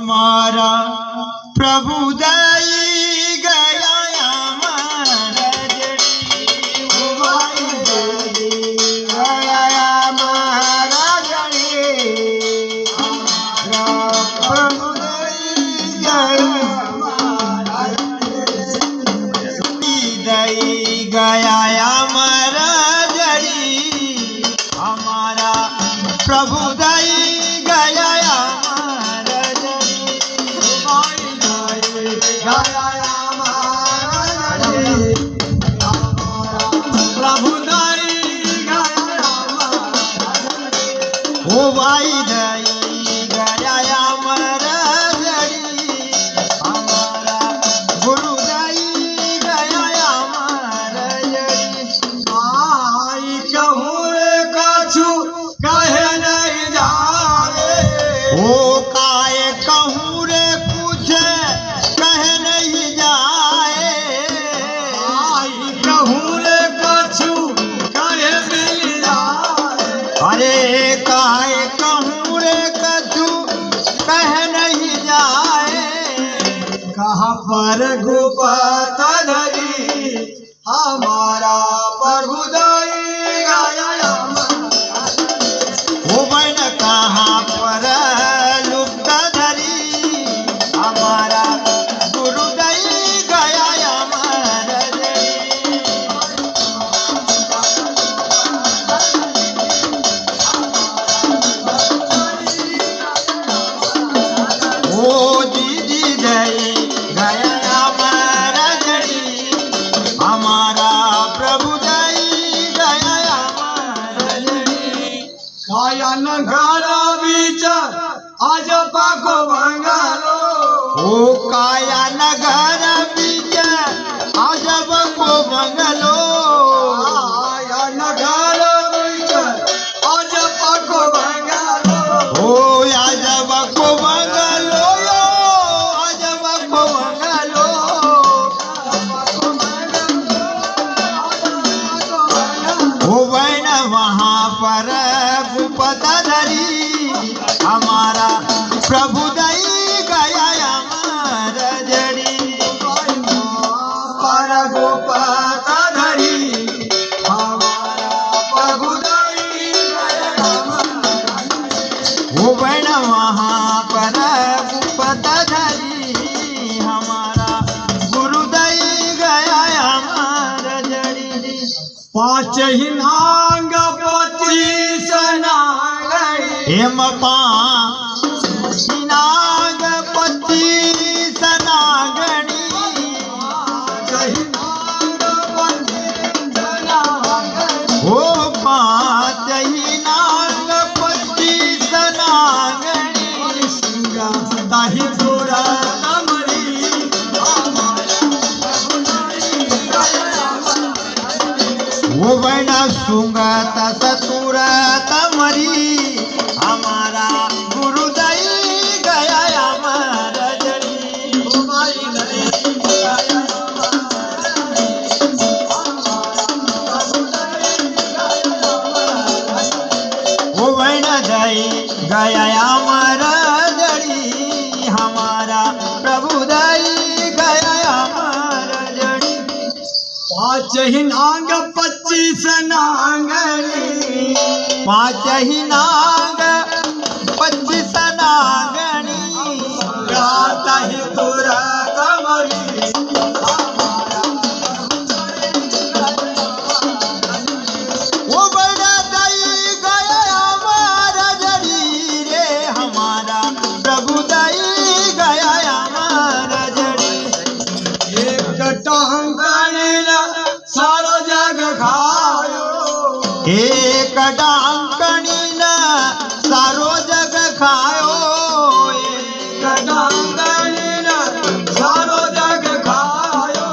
हमारा प्रभु दई गया हमारा जड़ी। ओ भाई दई गया हमारा जड़ी। हमारा प्रभु दई गया हमारा दई गया हमारा जड़ी। हमारा प्रभु दई गया हमारा जड़ी। प्रभु दई गया ओ भाई दई गया हमारा जड़ी। हमारा गुरु दई गया हमारा जड़ी। आई कहूँ कछु कहे नहीं जाए। ओ काय कहूँ रे कुछ कह नहीं जाए। आई कहूँ कछु कहे नहीं जाए। अरे काय कहूँ रे कछु कह नहीं जाए। कहाँ पर गुप्त धरी हमारा प्रभु दई गया हमारा। ओ बन कहाँ पर लुप्त धरी। हमारा गुरु दई गया हमारा जड़ी। ओ दीदी दई गया हमारा जड़ी। हमारा प्रभु दई गया हमारा जड़ी। कायन घर बीच आज पाको बंगालो। ओ काया नगर बीच अजब को बंगलो। कायन घर बीच आज पाको बंगालो। ओ अजब को बंगलो यो अजब को बंगलो। ओ बहन वहाँ पर गुप्त धरी। हमारा प्रभु दई गया हमारा जड़ी। पर गुप्त धरी हमारा प्रभु दई गया हमारा। वो बहन वहाँ पर गुप्त धरी। हमारा गुरु दई गया हमारा जड़ी। पाँच ही नांग 25 नांगरी। हेम नाग 25 नागणी। ओ पाँच ही नाग 25 नागणी। दाही थोड़ा तमरी वो बहन सुंगत ससुर तमरी। हमारा गुरु दई गया हमारा जड़ी। वो बहन दई गया हमारा जड़ी। हमारा प्रभु दई गया हमारा जड़ी। पाँच ही नांग 25 नांगरी। पाँच ही नाग 25 नागणी। गाता ही तुरा तमरी वो बड़ा दई गया हमारा जड़ी रे। हमारा प्रभु दई गया हमारा जड़ी। एक टांगनीला सारो जग खायो। एक डांकणी न सारो जग खायो। एक टांगनीला सारो जग खायो।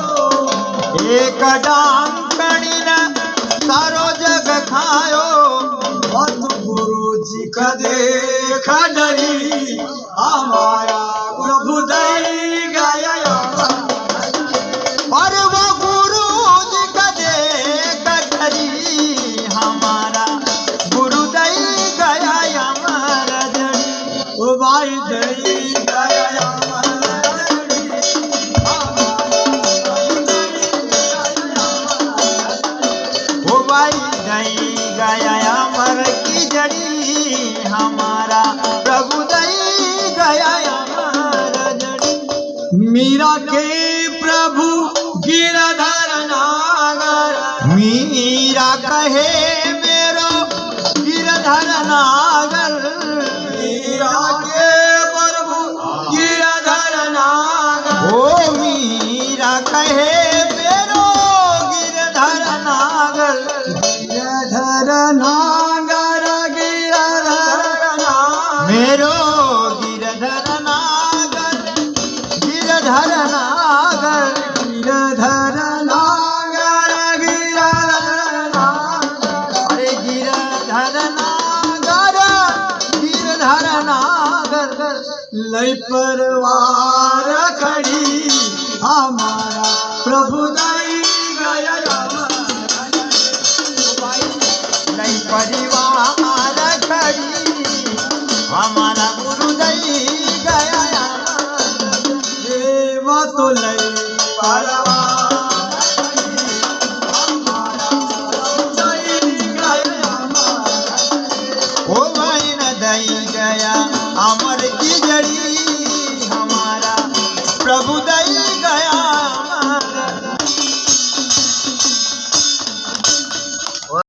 एक डांकणी न सारो जग खायो। मत गुरु जी का देख डरी हमारा प्रभु दई गया हमारा। और वो गुरु जी का देख डरी। हमारा गुरु दई गया हमारा जड़ी। ओ भाई दई गया मीरा के प्रभु गिरधर नागर। मीरा कहे मेरो गिरधर नागर। मीरा के प्रभु गिरधर नागर। ओ मीरा कहे मेरो गिरधर नागर। गिरधर नागर गिरधर नागर मेरो गिरधर नागर। गिरधर नागर। गिरधर नागर गिरधर नागर। अरे गिरधर नागर। गिरधर नागर। लय परवार खड़ी हमारा प्रभु दई गया। नहीं परिवार खड़ी हमारा गुरु दई गया। देवा तो लय परवार ओ भाई न दई गया अमर की जड़ी